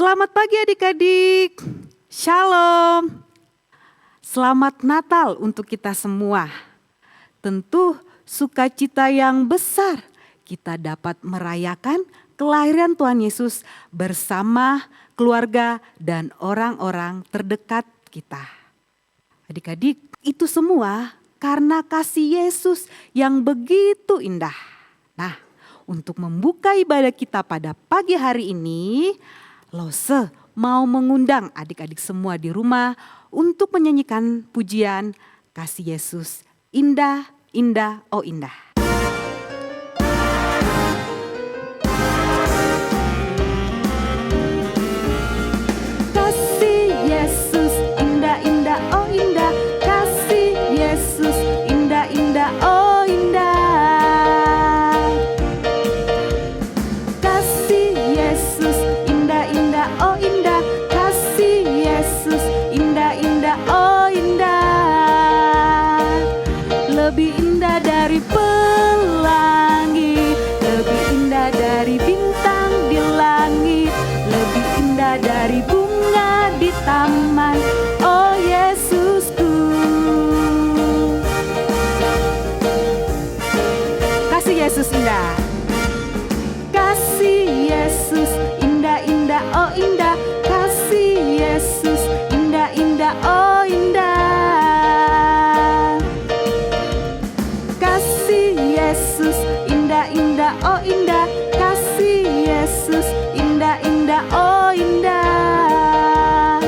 Selamat pagi adik-adik. Shalom. Selamat Natal untuk kita semua. Tentu sukacita yang besar kita dapat merayakan kelahiran Tuhan Yesus bersama keluarga dan orang-orang terdekat kita. Adik-adik, itu semua karena kasih Yesus yang begitu indah. Nah, untuk membuka ibadah kita pada pagi hari ini, Lose mau mengundang adik-adik semua di rumah untuk menyanyikan pujian kasih Yesus. Indah, indah, oh indah. Kasih Yesus, indah, indah, oh indah. Kasih Yesus, indah, indah, oh indah. Kasih Yesus, indah, indah, oh indah. Kasih Yesus, indah, indah, oh indah. Lebih indah dari pelangi, lebih indah dari bintang di langit, lebih indah dari bunga di taman. Oh Yesusku, kasih Yesus indah. Kasih Yesus, indah, indah, oh indah. Kasih Yesus, indah, indah, oh indah. Kasih Yesus, indah, indah, oh indah. Kasih Yesus, indah, indah, oh indah.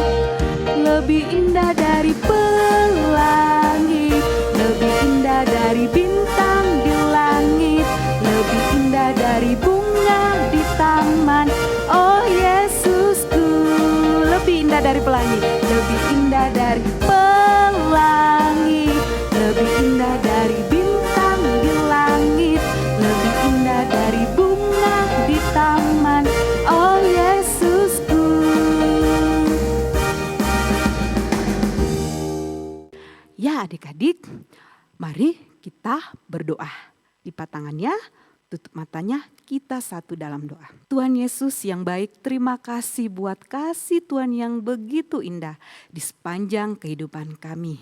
Lebih indah dari pelangi, lebih indah dari bintang di langit, lebih indah dari bunga di taman. Oh Yesusku, lebih indah dari pelangi, lebih indah dari pelangi, lebih indah dari bintang di langit, lebih indah dari bunga di taman. Oh Yesusku. Ya adik-adik, mari kita berdoa. Lipat tangannya, tutup matanya, kita satu dalam doa. Tuhan Yesus yang baik, terima kasih buat kasih Tuhan yang begitu indah di sepanjang kehidupan kami.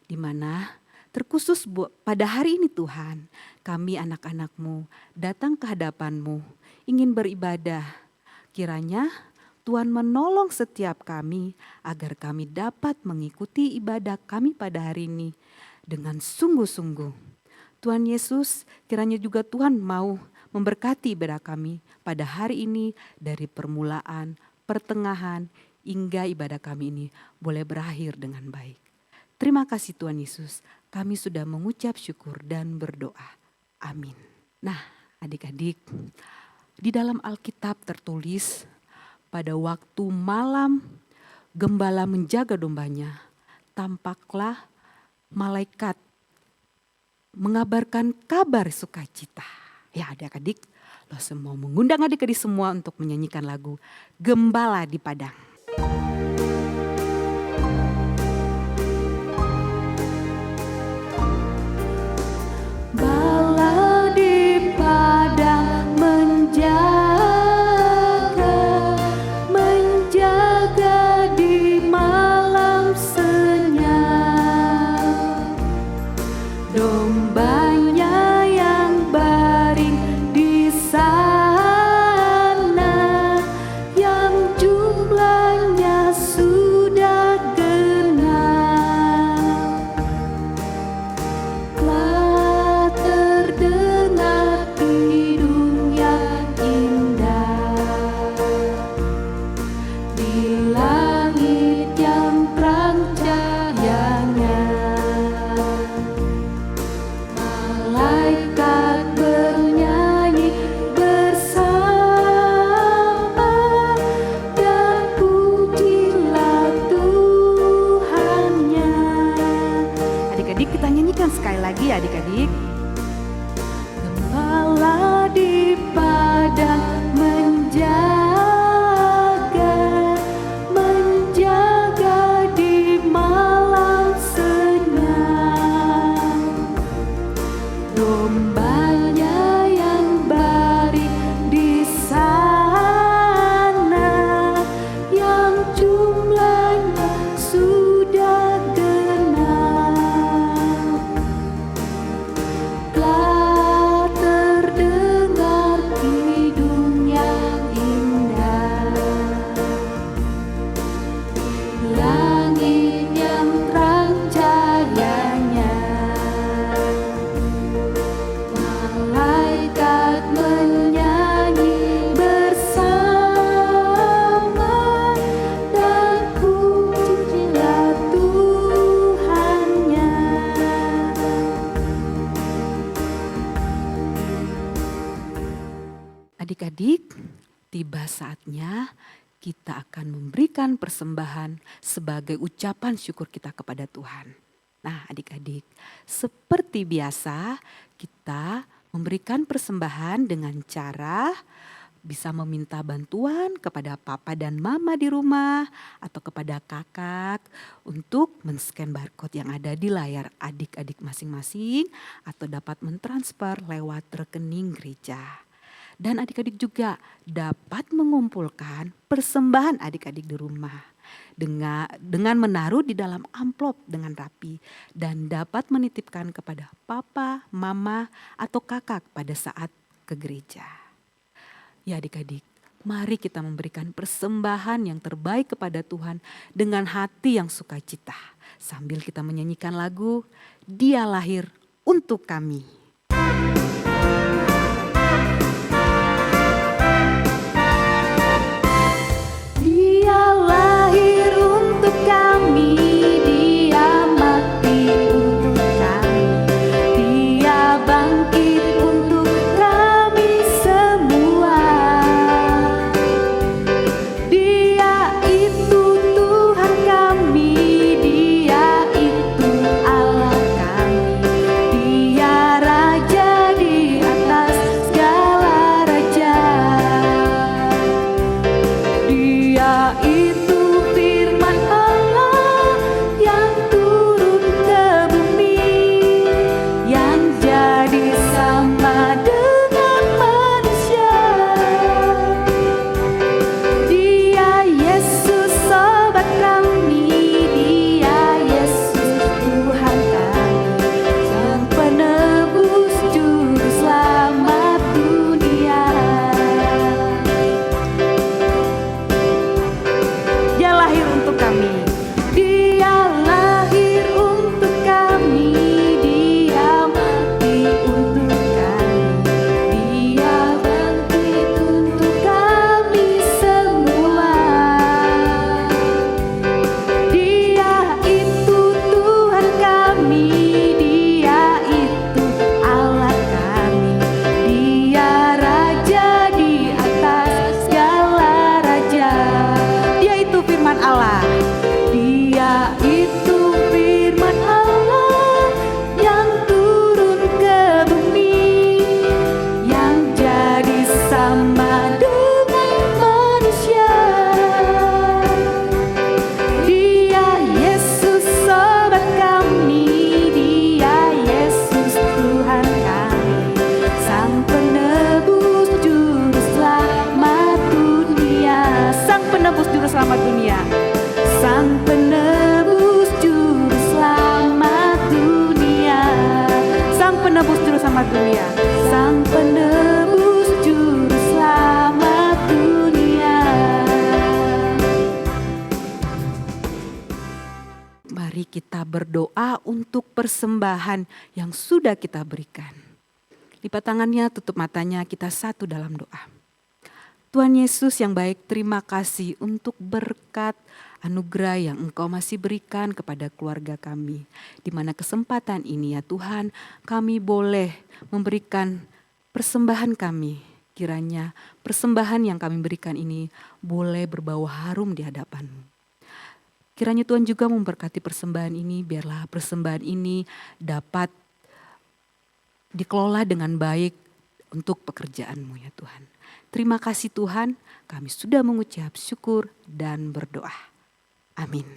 Di mana terkhusus pada hari ini Tuhan, kami anak-anak-Mu datang ke hadapan-Mu, ingin beribadah. Kiranya Tuhan menolong setiap kami agar kami dapat mengikuti ibadah kami pada hari ini dengan sungguh-sungguh. Tuhan Yesus, kiranya juga Tuhan mau memberkati ibadah kami pada hari ini dari permulaan, pertengahan, hingga ibadah kami ini boleh berakhir dengan baik. Terima kasih Tuhan Yesus, kami sudah mengucap syukur dan berdoa. Amin. Nah adik-adik, di dalam Alkitab tertulis pada waktu malam gembala menjaga dombanya, tampaklah malaikat mengabarkan kabar sukacita. Ya adik-adik, lo semua mengundang adik-adik semua untuk menyanyikan lagu Gembala di Padang. Gembala di padang menjaga di malam senyap. Dombanya yang baring di sana, yang jumlah Adik-adik, tiba saatnya kita akan memberikan persembahan sebagai ucapan syukur kita kepada Tuhan. Nah, adik-adik, seperti biasa kita memberikan persembahan dengan cara bisa meminta bantuan kepada papa dan mama di rumah atau kepada kakak untuk men-scan barcode yang ada di layar adik-adik masing-masing atau dapat mentransfer lewat rekening gereja. Dan adik-adik juga dapat mengumpulkan persembahan adik-adik di rumah dengan menaruh di dalam amplop dengan rapi dan dapat menitipkan kepada papa, mama, atau kakak pada saat ke gereja. Ya adik-adik, mari kita memberikan persembahan yang terbaik kepada Tuhan dengan hati yang sukacita. Sambil kita menyanyikan lagu, Dia lahir untuk kami. Dia lahir untuk kami, Dia mati untuk kami, Dia bangkit untuk kami semua. Dia itu Tuhan kami, Dia itu Allah kami, Dia Raja di atas segala raja. Dia itu firman Allah yang turun ke bumi, yang jadi sama dengan manusia. Dia Yesus sobat kami, Dia Yesus Tuhan kami, Sang penebus juru selamat dunia. Dia lahir untuk kami. Dia lahir untuk kami, Dia mati untuk kami, Dia bangkit untuk kami semua. Dia itu Tuhan kami, Dia itu Allah kami, Dia Raja di atas segala raja. Dia itu firman Allah. Dia itu firman Allah yang turun ke bumi, yang jadi sama dengan manusia. Dia Yesus sobat kami, Dia Yesus Tuhan kami, Sang penebus juru selamat dunia. Sang penebus juru selamat dunia. Sang penebus juru selamat dunia. Sang penebus juru selamat dunia. Sang penebus juru selamat dunia. Mari kita berdoa untuk persembahan yang sudah kita berikan. Lipat tangannya, tutup matanya, kita satu dalam doa. Tuhan Yesus yang baik, terima kasih untuk berkat anugerah yang Engkau masih berikan kepada keluarga kami. Di mana kesempatan ini ya Tuhan, kami boleh memberikan persembahan kami. Kiranya persembahan yang kami berikan ini boleh berbau harum di hadapan-Mu. Kiranya Tuhan juga memberkati persembahan ini, biarlah persembahan ini dapat dikelola dengan baik untuk pekerjaan-Mu ya Tuhan. Terima kasih Tuhan, kami sudah mengucap syukur dan berdoa. Amin.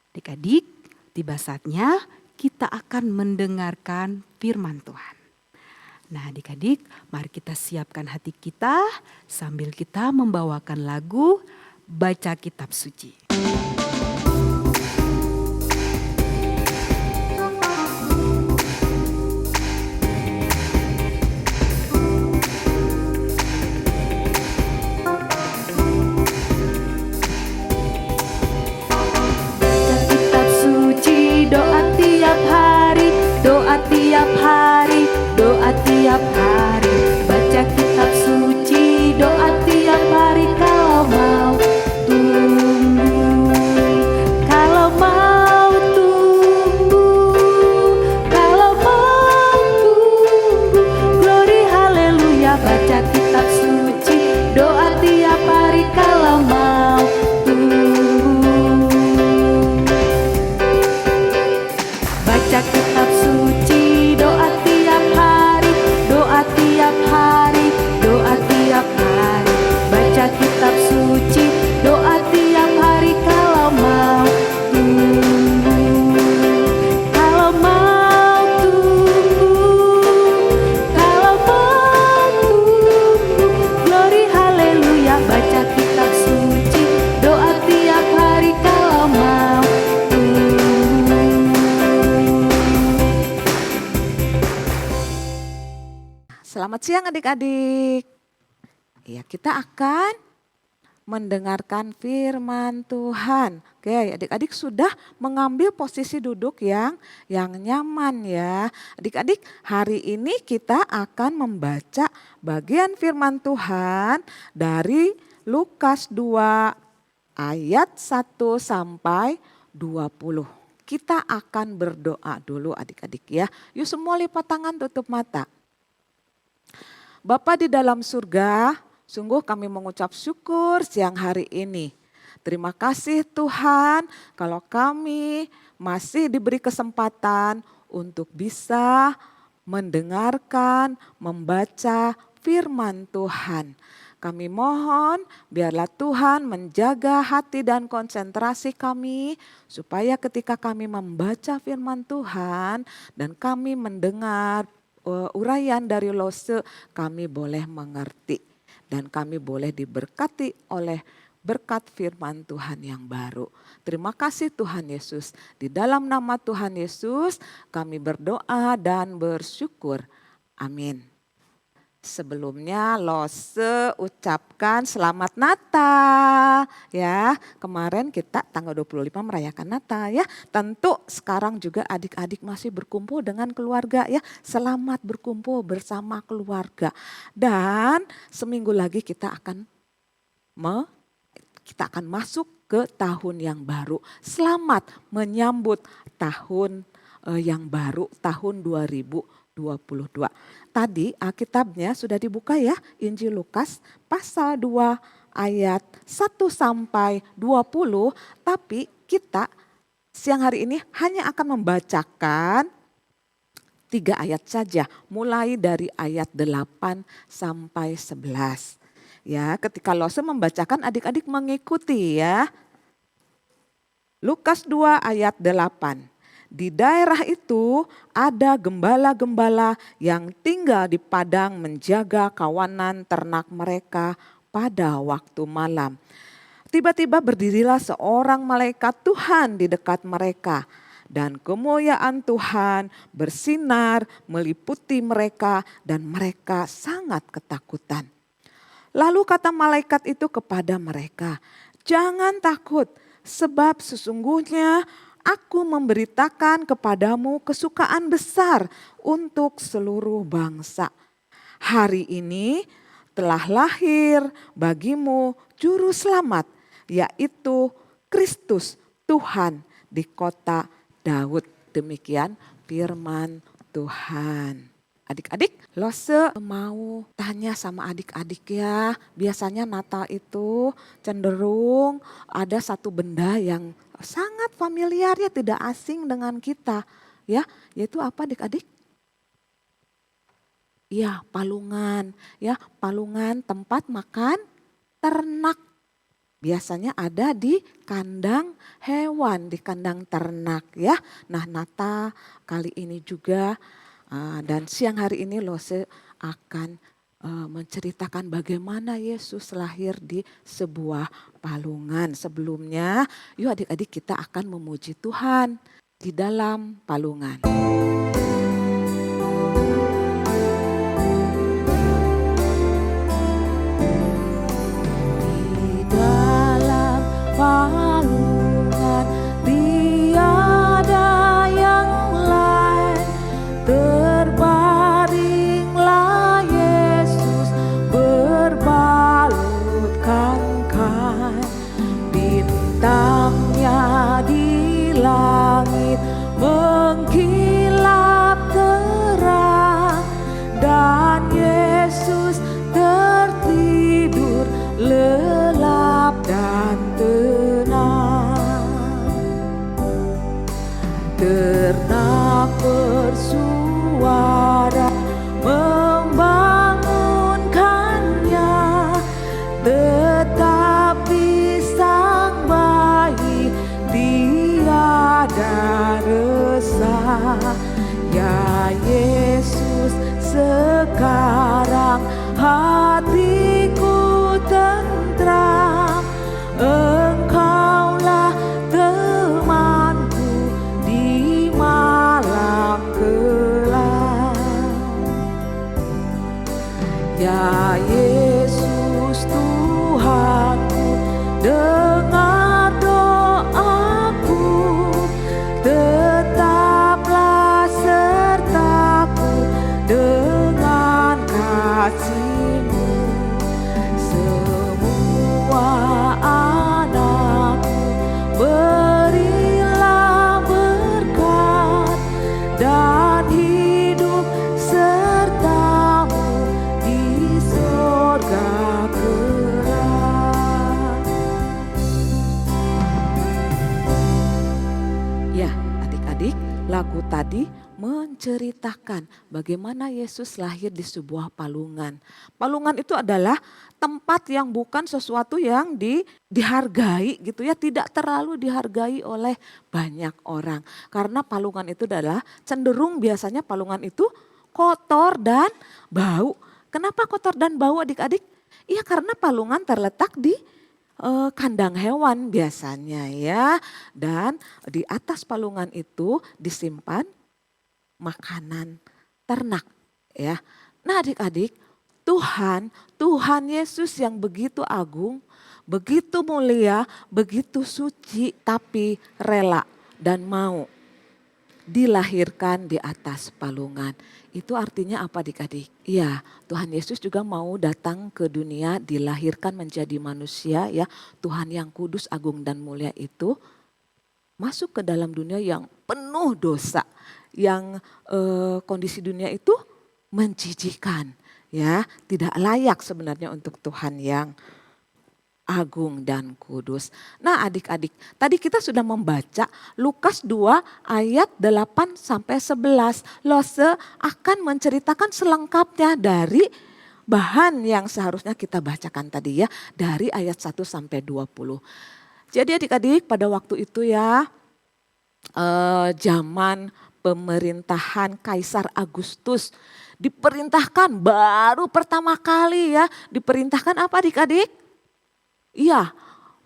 Adik-adik, tiba saatnya kita akan mendengarkan firman Tuhan. Nah adik-adik, mari kita siapkan hati kita sambil kita membawakan lagu Baca Kitab Suci. Doa tiap hari, baca kitab suci, doa tiap hari. Kalau mau tumbuh, kalau mau tumbuh, kalau mau tumbuh, glory haleluya. Baca kitab suci, Selamat siang adik-adik. Ya, kita akan mendengarkan firman Tuhan. Oke, adik-adik sudah mengambil posisi duduk yang nyaman ya. Adik-adik, hari ini kita akan membaca bagian firman Tuhan dari Lukas 2 ayat 1 sampai 20. Kita akan berdoa dulu adik-adik ya. Yuk semua lipat tangan, tutup mata. Bapa di dalam surga, sungguh kami mengucap syukur siang hari ini. Terima kasih Tuhan kalau kami masih diberi kesempatan untuk bisa mendengarkan, membaca firman Tuhan. Kami mohon biarlah Tuhan menjaga hati dan konsentrasi kami supaya ketika kami membaca firman Tuhan dan kami mendengar uraian dari Lose, kami boleh mengerti dan kami boleh diberkati oleh berkat firman Tuhan yang baru. Terima kasih Tuhan Yesus. Di dalam nama Tuhan Yesus kami berdoa dan bersyukur. Amin. Sebelumnya Lose ucapkan selamat Natal ya. Kemarin kita tanggal 25 merayakan Natal ya. Tentu sekarang juga adik-adik masih berkumpul dengan keluarga ya. Selamat berkumpul bersama keluarga. Dan seminggu lagi kita akan masuk ke tahun yang baru. Selamat menyambut tahun yang baru, tahun 2022. Tadi Alkitabnya sudah dibuka ya, Injil Lukas pasal 2 ayat 1 sampai 20, tapi kita siang hari ini hanya akan membacakan 3 ayat saja, mulai dari ayat 8 sampai 11. Ya, ketika Lose membacakan adik-adik mengikuti ya. Lukas 2 ayat 8. Di daerah itu ada gembala-gembala yang tinggal di padang menjaga kawanan ternak mereka pada waktu malam. Tiba-tiba berdirilah seorang malaikat Tuhan di dekat mereka dan kemuliaan Tuhan bersinar meliputi mereka dan mereka sangat ketakutan. Lalu kata malaikat itu kepada mereka, "Jangan takut, sebab sesungguhnya Aku memberitakan kepadamu kesukaan besar untuk seluruh bangsa. Hari ini telah lahir bagimu juru selamat, yaitu Kristus Tuhan di kota Daud." Demikian firman Tuhan. Adik-adik, Lose mau tanya sama adik-adik ya. Biasanya Natal itu cenderung ada satu benda yang sangat familiar ya, tidak asing dengan kita. Ya, yaitu apa adik-adik? Ya, palungan. Ya, palungan tempat makan ternak. Biasanya ada di kandang hewan, di kandang ternak ya. Nah, Natal kali ini juga dan siang hari ini Lose akan menceritakan bagaimana Yesus lahir di sebuah palungan. Sebelumnya, yuk adik-adik kita akan memuji Tuhan di dalam palungan. Di dalam palungan tiada yang lain, terbaringlah Yesus berbalutkan kain. Bintangnya di langit mengkilap terang, dan Yesus tertidur lelap dan tenang. Ternak bersuara membangunkannya, tetapi sang bayi tiada resah. Ya Yesus, sekarang hatiku tentram, Engkaulah temanku di malam gelap. Ya Yesus Tuhanku, dengar doaku, tetaplah sertaku dengan kasih-Mu. Semua anakku berilah berkat dan hidup serta-Mu di sorga kelak. Ya, adik-adik, lagu tadi menceritakan bagaimana Yesus lahir di sebuah palungan. Palungan itu adalah tempat yang bukan sesuatu yang dihargai gitu ya, tidak terlalu dihargai oleh banyak orang. Karena palungan itu adalah cenderung biasanya palungan itu kotor dan bau. Kenapa kotor dan bau adik-adik? Iya, karena palungan terletak di kandang hewan biasanya ya. Dan di atas palungan itu disimpan makanan ternak ya. Nah adik-adik, Tuhan Yesus yang begitu agung, begitu mulia, begitu suci, tapi rela dan mau dilahirkan di atas palungan. Itu artinya apa adik-adik? Iya, Tuhan Yesus juga mau datang ke dunia, dilahirkan menjadi manusia ya. Tuhan yang kudus, agung dan mulia itu masuk ke dalam dunia yang penuh dosa, yang kondisi dunia itu menjijikan, ya, tidak layak sebenarnya untuk Tuhan yang agung dan kudus. Nah adik-adik, tadi kita sudah membaca Lukas 2 ayat 8 sampai 11. Lose akan menceritakan selengkapnya dari bahan yang seharusnya kita bacakan tadi ya, dari ayat 1 sampai 20. Jadi adik-adik pada waktu itu ya, zaman pemerintahan Kaisar Agustus diperintahkan baru pertama kali ya, diperintahkan apa adik-adik? Iya,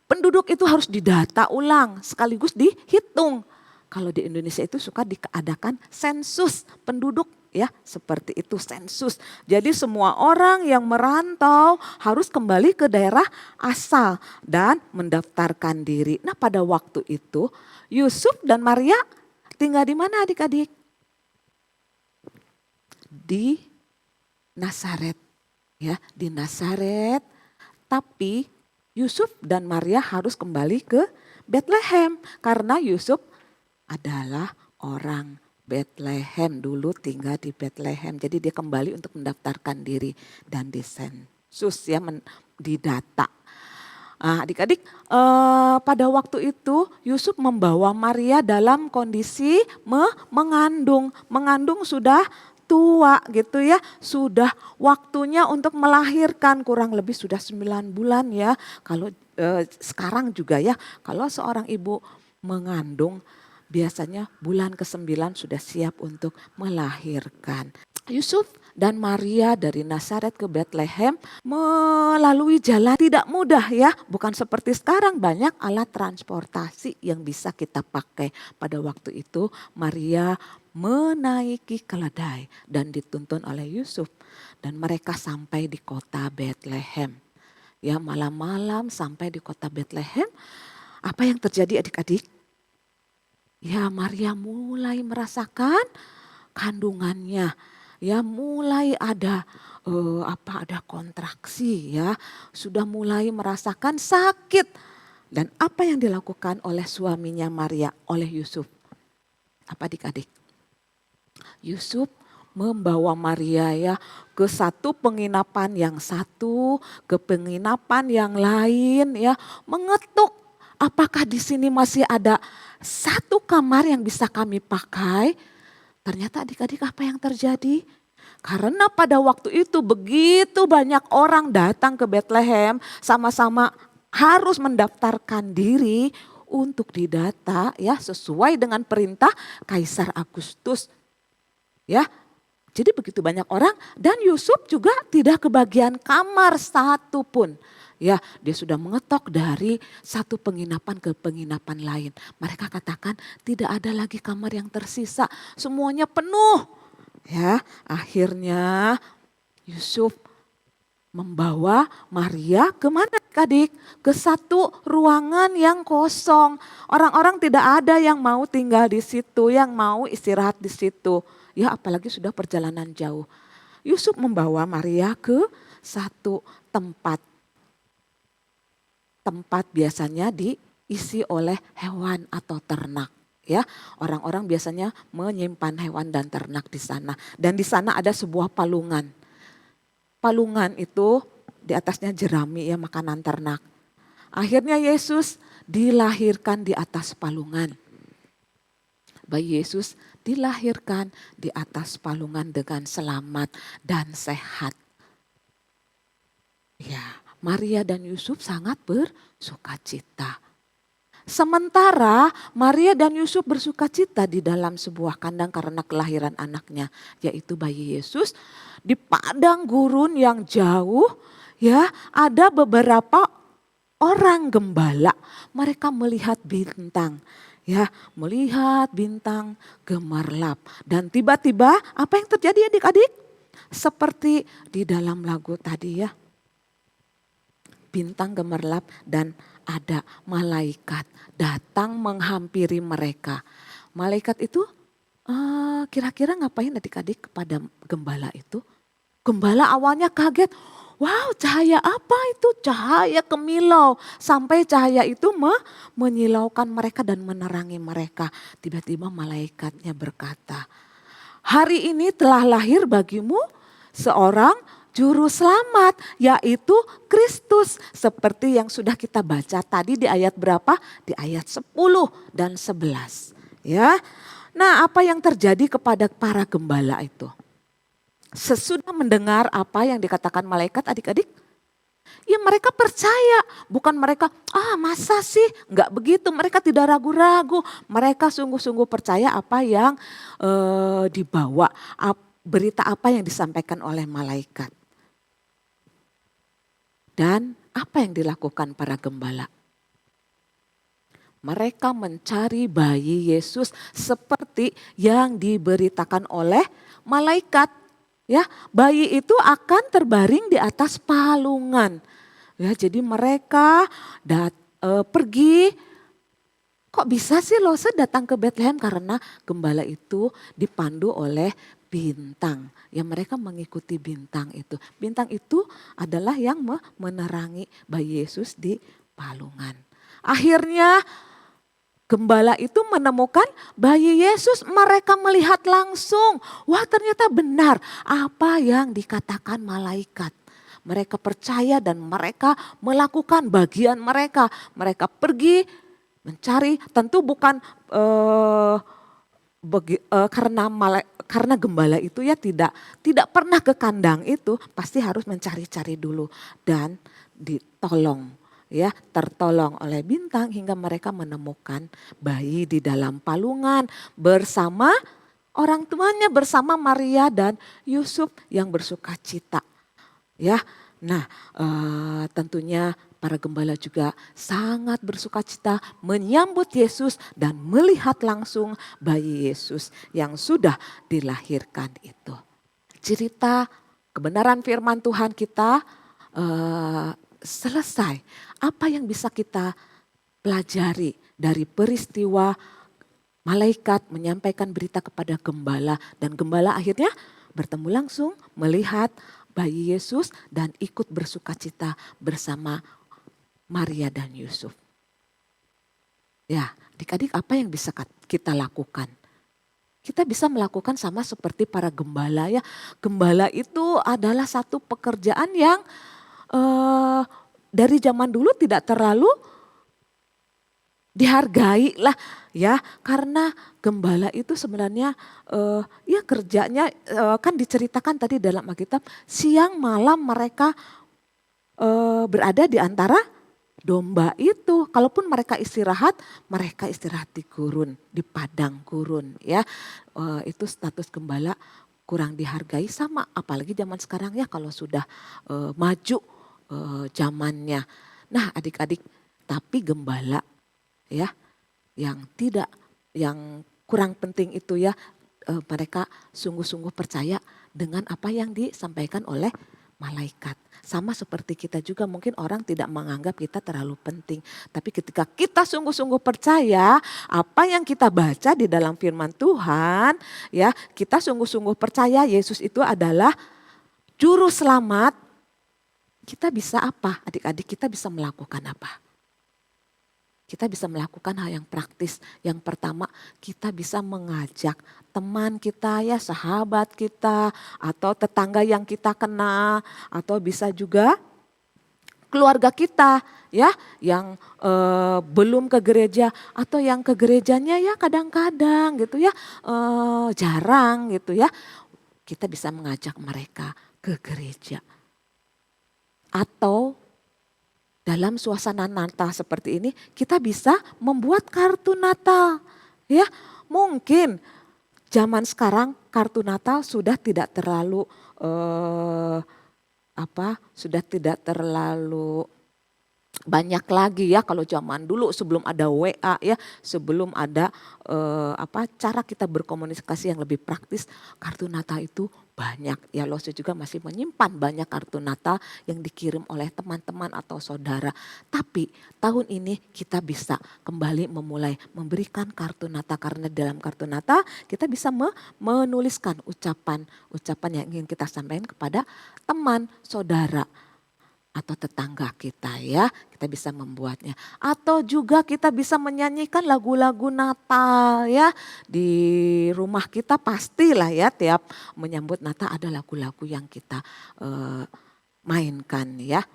penduduk itu harus didata ulang sekaligus dihitung. Kalau di Indonesia itu suka diadakan sensus penduduk ya, seperti itu sensus. Jadi semua orang yang merantau harus kembali ke daerah asal dan mendaftarkan diri. Nah pada waktu itu Yusuf dan Maria tinggal di mana adik-adik? Di Nazaret ya, di Nazaret. Tapi Yusuf dan Maria harus kembali ke Bethlehem karena Yusuf adalah orang Bethlehem, dulu tinggal di Bethlehem. Jadi dia kembali untuk mendaftarkan diri dan disensus ya, didata. Nah, adik-adik pada waktu itu Yusuf membawa Maria dalam kondisi mengandung. Mengandung sudah tua gitu ya, sudah waktunya untuk melahirkan, kurang lebih sudah 9 bulan ya. Kalau sekarang juga ya, kalau seorang ibu mengandung biasanya bulan ke-9 sudah siap untuk melahirkan. Yusuf dan Maria dari Nazaret ke Bethlehem melalui jalan tidak mudah ya. Bukan seperti sekarang banyak alat transportasi yang bisa kita pakai. Pada waktu itu Maria menaiki keledai dan dituntun oleh Yusuf. Dan mereka sampai di kota Bethlehem. Ya, malam-malam sampai di kota Bethlehem. Apa yang terjadi adik-adik? Ya, Maria mulai merasakan kandungannya. Ya, mulai ada ada kontraksi ya. Sudah mulai merasakan sakit. Dan apa yang dilakukan oleh suaminya Maria, oleh Yusuf? Apa adik-adik? Yusuf membawa Maria ya ke satu penginapan yang satu, ke penginapan yang lain ya, mengetuk apakah di sini masih ada satu kamar yang bisa kami pakai. Ternyata adik-adik apa yang terjadi? Karena pada waktu itu begitu banyak orang datang ke Bethlehem, sama-sama harus mendaftarkan diri untuk didata ya sesuai dengan perintah Kaisar Agustus. Ya, jadi begitu banyak orang dan Yusuf juga tidak kebagian kamar satu pun. Ya, dia sudah mengetok dari satu penginapan ke penginapan lain. Mereka katakan tidak ada lagi kamar yang tersisa, semuanya penuh. Ya, akhirnya Yusuf membawa Maria kemana adik? Ke satu ruangan yang kosong. Orang-orang tidak ada yang mau tinggal di situ, yang mau istirahat di situ. Ya apalagi sudah perjalanan jauh. Yusuf membawa Maria ke satu tempat. Tempat biasanya diisi oleh hewan atau ternak. Ya, orang-orang biasanya menyimpan hewan dan ternak di sana. Dan di sana ada sebuah palungan. Palungan itu di atasnya jerami ya, makanan ternak. Akhirnya Yesus dilahirkan di atas palungan. Bayi Yesus dilahirkan di atas palungan dengan selamat dan sehat. Ya, Maria dan Yusuf sangat bersukacita. Sementara Maria dan Yusuf bersukacita di dalam sebuah kandang karena kelahiran anaknya, yaitu bayi Yesus. Di padang gurun yang jauh, ya, ada beberapa orang gembala. Mereka melihat bintang, ya, melihat bintang gemerlap. Dan tiba-tiba apa yang terjadi adik-adik? Seperti di dalam lagu tadi ya. Bintang gemerlap dan ada malaikat datang menghampiri mereka. Malaikat itu kira-kira ngapain adik-adik kepada gembala itu? Gembala awalnya kaget. Wow, cahaya apa itu? Cahaya kemilau. Sampai cahaya itu menyilaukan mereka dan menerangi mereka. Tiba-tiba malaikatnya berkata, hari ini telah lahir bagimu seorang juru selamat, yaitu Kristus. Seperti yang sudah kita baca tadi di ayat berapa? Di ayat 10 dan 11. Ya. Nah, apa yang terjadi kepada para gembala itu? Sesudah mendengar apa yang dikatakan malaikat adik-adik, ya mereka percaya. Bukan mereka, masa sih? Enggak begitu, mereka tidak ragu-ragu. Mereka sungguh-sungguh percaya apa yang dibawa, berita apa yang disampaikan oleh malaikat. Dan apa yang dilakukan para gembala? Mereka mencari bayi Yesus seperti yang diberitakan oleh malaikat. Ya, bayi itu akan terbaring di atas palungan. Ya, jadi mereka pergi. Kok bisa sih Lose datang ke Bethlehem? Karena gembala itu dipandu oleh bintang. Ya mereka mengikuti bintang itu. Bintang itu adalah yang menerangi bayi Yesus di palungan. Akhirnya gembala itu menemukan bayi Yesus. Mereka melihat langsung. Wah ternyata benar apa yang dikatakan malaikat. Mereka percaya dan mereka melakukan bagian mereka. Mereka pergi mencari, tentu bukan karena gembala itu ya tidak pernah ke kandang itu, pasti harus mencari-cari dulu dan ditolong ya, tertolong oleh bintang hingga mereka menemukan bayi di dalam palungan bersama orang tuanya, bersama Maria dan Yusuf yang bersukacita. Ya, nah tentunya para gembala juga sangat bersukacita menyambut Yesus dan melihat langsung bayi Yesus yang sudah dilahirkan itu. Cerita kebenaran firman Tuhan kita selesai. Apa yang bisa kita pelajari dari peristiwa malaikat menyampaikan berita kepada gembala dan gembala akhirnya bertemu langsung melihat bayi Yesus dan ikut bersukacita bersama Maria dan Yusuf. Ya, adik-adik apa yang bisa kita lakukan? Kita bisa melakukan sama seperti para gembala ya. Gembala itu adalah satu pekerjaan yang dari zaman dulu tidak terlalu dihargai lah ya. Karena gembala itu sebenarnya ya kerjanya kan diceritakan tadi dalam Alkitab. Siang malam mereka berada di antara domba itu. Kalaupun mereka istirahat di gurun, di padang gurun ya. Itu status gembala kurang dihargai sama apalagi zaman sekarang ya kalau sudah maju zamannya. Nah adik-adik tapi gembala ya yang kurang penting itu ya mereka sungguh-sungguh percaya dengan apa yang disampaikan oleh malaikat. Sama seperti kita juga, mungkin orang tidak menganggap kita terlalu penting. Tapi ketika kita sungguh-sungguh percaya apa yang kita baca di dalam firman Tuhan, ya, kita sungguh-sungguh percaya Yesus itu adalah juru selamat. Kita bisa apa? Adik-adik, kita bisa melakukan apa? Kita bisa melakukan hal yang praktis. Yang pertama, kita bisa mengajak teman kita, ya, sahabat kita, atau tetangga yang kita kenal, atau bisa juga keluarga kita, ya, yang belum ke gereja, atau yang ke gerejanya ya kadang-kadang gitu ya, jarang gitu ya. Kita bisa mengajak mereka ke gereja. Atau dalam suasana Natal seperti ini, kita bisa membuat kartu Natal. Ya, mungkin zaman sekarang kartu Natal sudah tidak terlalu sudah tidak terlalu banyak lagi ya. Kalau zaman dulu sebelum ada WA ya, sebelum ada cara kita berkomunikasi yang lebih praktis, kartu Natal itu banyak. Ya, Lose juga masih menyimpan banyak kartu Natal yang dikirim oleh teman-teman atau saudara. Tapi tahun ini kita bisa kembali memulai memberikan kartu Natal, karena dalam kartu Natal kita bisa menuliskan ucapan yang ingin kita sampaikan kepada teman, saudara, atau tetangga kita, ya, kita bisa membuatnya. Atau juga kita bisa menyanyikan lagu-lagu Natal, ya, di rumah kita pastilah ya tiap menyambut Natal ada lagu-lagu yang kita mainkan, ya.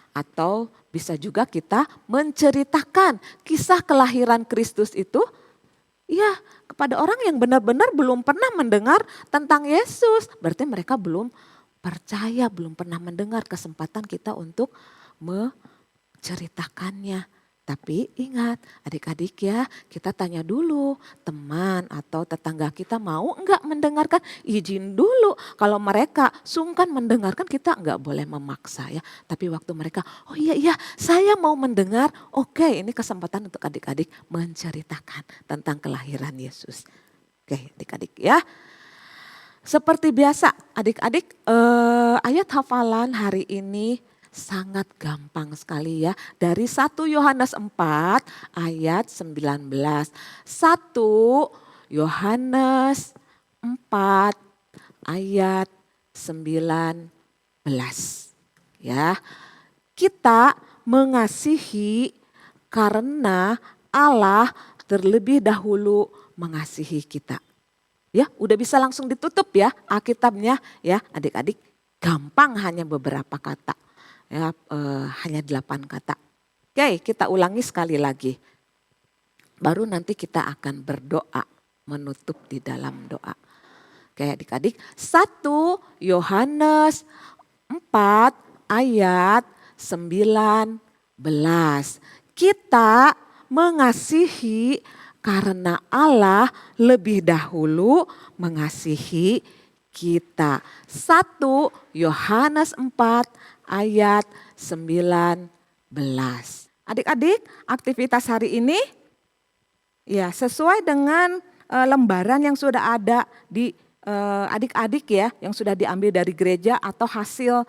Atau bisa juga kita menceritakan kisah kelahiran Kristus itu, ya, kepada orang yang benar-benar belum pernah mendengar tentang Yesus. Berarti mereka belum percaya, belum pernah mendengar. Kesempatan kita untuk menceritakannya. Tapi ingat adik-adik ya, kita tanya dulu teman atau tetangga kita mau enggak mendengarkan, izin dulu. Kalau mereka sungkan mendengarkan, kita enggak boleh memaksa ya. Tapi waktu mereka, oh iya saya mau mendengar, oke, ini kesempatan untuk adik-adik menceritakan tentang kelahiran Yesus. Oke adik-adik ya. Seperti biasa adik-adik, ayat hafalan hari ini sangat gampang sekali ya. Dari 1 Yohanes 4 ayat 19. 1 Yohanes 4 ayat 19. Ya, kita mengasihi karena Allah terlebih dahulu mengasihi kita. Ya, udah bisa langsung ditutup ya Alkitabnya ya adik-adik. Gampang, hanya beberapa kata. Ya, hanya 8 kata. Oke, kita ulangi sekali lagi. Baru nanti kita akan berdoa, menutup di dalam doa. Oke adik-adik, 1 Yohanes 4 ayat 19. Kita mengasihi karena Allah lebih dahulu mengasihi kita. 1 Yohanes 4 ayat 19. Adik-adik, aktivitas hari ini ya sesuai dengan lembaran yang sudah ada di adik-adik ya, yang sudah diambil dari gereja atau hasil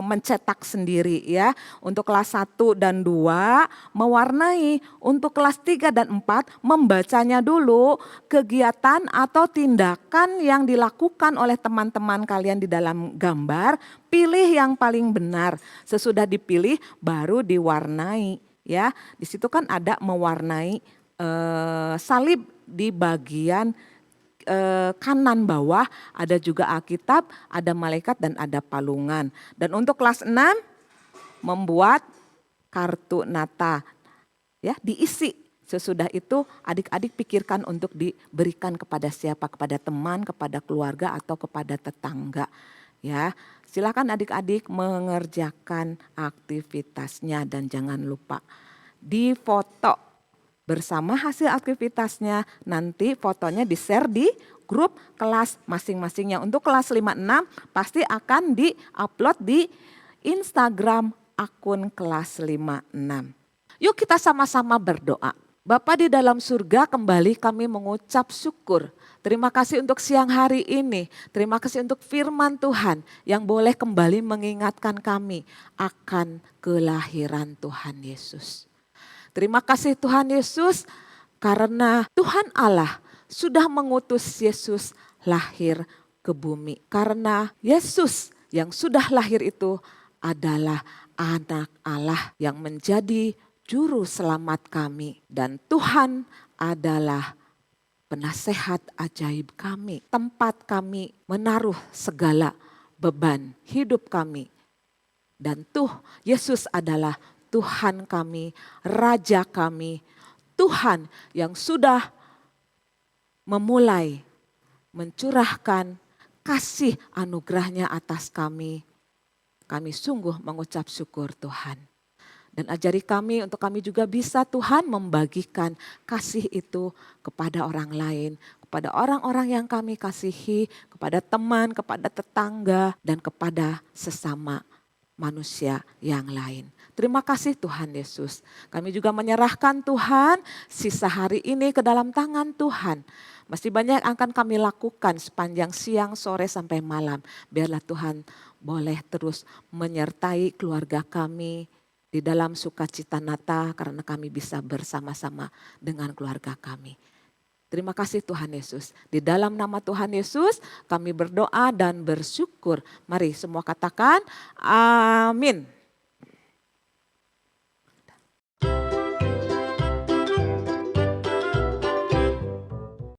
mencetak sendiri ya. Untuk kelas 1 dan 2 mewarnai, untuk kelas 3 dan 4 membacanya dulu kegiatan atau tindakan yang dilakukan oleh teman-teman kalian di dalam gambar, pilih yang paling benar. Sesudah dipilih baru diwarnai ya. Di situ kan ada mewarnai salib di bagian kanan bawah, ada juga Alkitab, ada malaikat dan ada palungan. Dan untuk kelas 6 membuat kartu Natal ya, diisi. Sesudah itu adik-adik pikirkan untuk diberikan kepada siapa, kepada teman, kepada keluarga atau kepada tetangga. Ya, silakan adik-adik mengerjakan aktivitasnya dan jangan lupa difoto bersama hasil aktivitasnya. Nanti fotonya di-share di grup kelas masing-masingnya. Untuk kelas 5-6 pasti akan di-upload di Instagram akun kelas 5-6. Yuk kita sama-sama berdoa. Bapa di dalam surga, kembali kami mengucap syukur. Terima kasih untuk siang hari ini. Terima kasih untuk firman Tuhan yang boleh kembali mengingatkan kami akan kelahiran Tuhan Yesus. Terima kasih Tuhan Yesus karena Tuhan Allah sudah mengutus Yesus lahir ke bumi. Karena Yesus yang sudah lahir itu adalah anak Allah yang menjadi juru selamat kami. Dan Tuhan adalah penasehat ajaib kami. Tempat kami menaruh segala beban hidup kami. Dan Yesus adalah Tuhan kami, Raja kami. Tuhan yang sudah memulai mencurahkan kasih anugerahnya atas kami. Kami sungguh mengucap syukur Tuhan. Dan ajari kami untuk kami juga bisa Tuhan membagikan kasih itu kepada orang lain. Kepada orang-orang yang kami kasihi, kepada teman, kepada tetangga, dan kepada sesama manusia yang lain. Terima kasih Tuhan Yesus. Kami juga menyerahkan Tuhan sisa hari ini ke dalam tangan Tuhan. Masih banyak yang akan kami lakukan sepanjang siang, sore, sampai malam. Biarlah Tuhan boleh terus menyertai keluarga kami di dalam sukacita Natal karena kami bisa bersama-sama dengan keluarga kami. Terima kasih Tuhan Yesus. Di dalam nama Tuhan Yesus kami berdoa dan bersyukur. Mari semua katakan amin.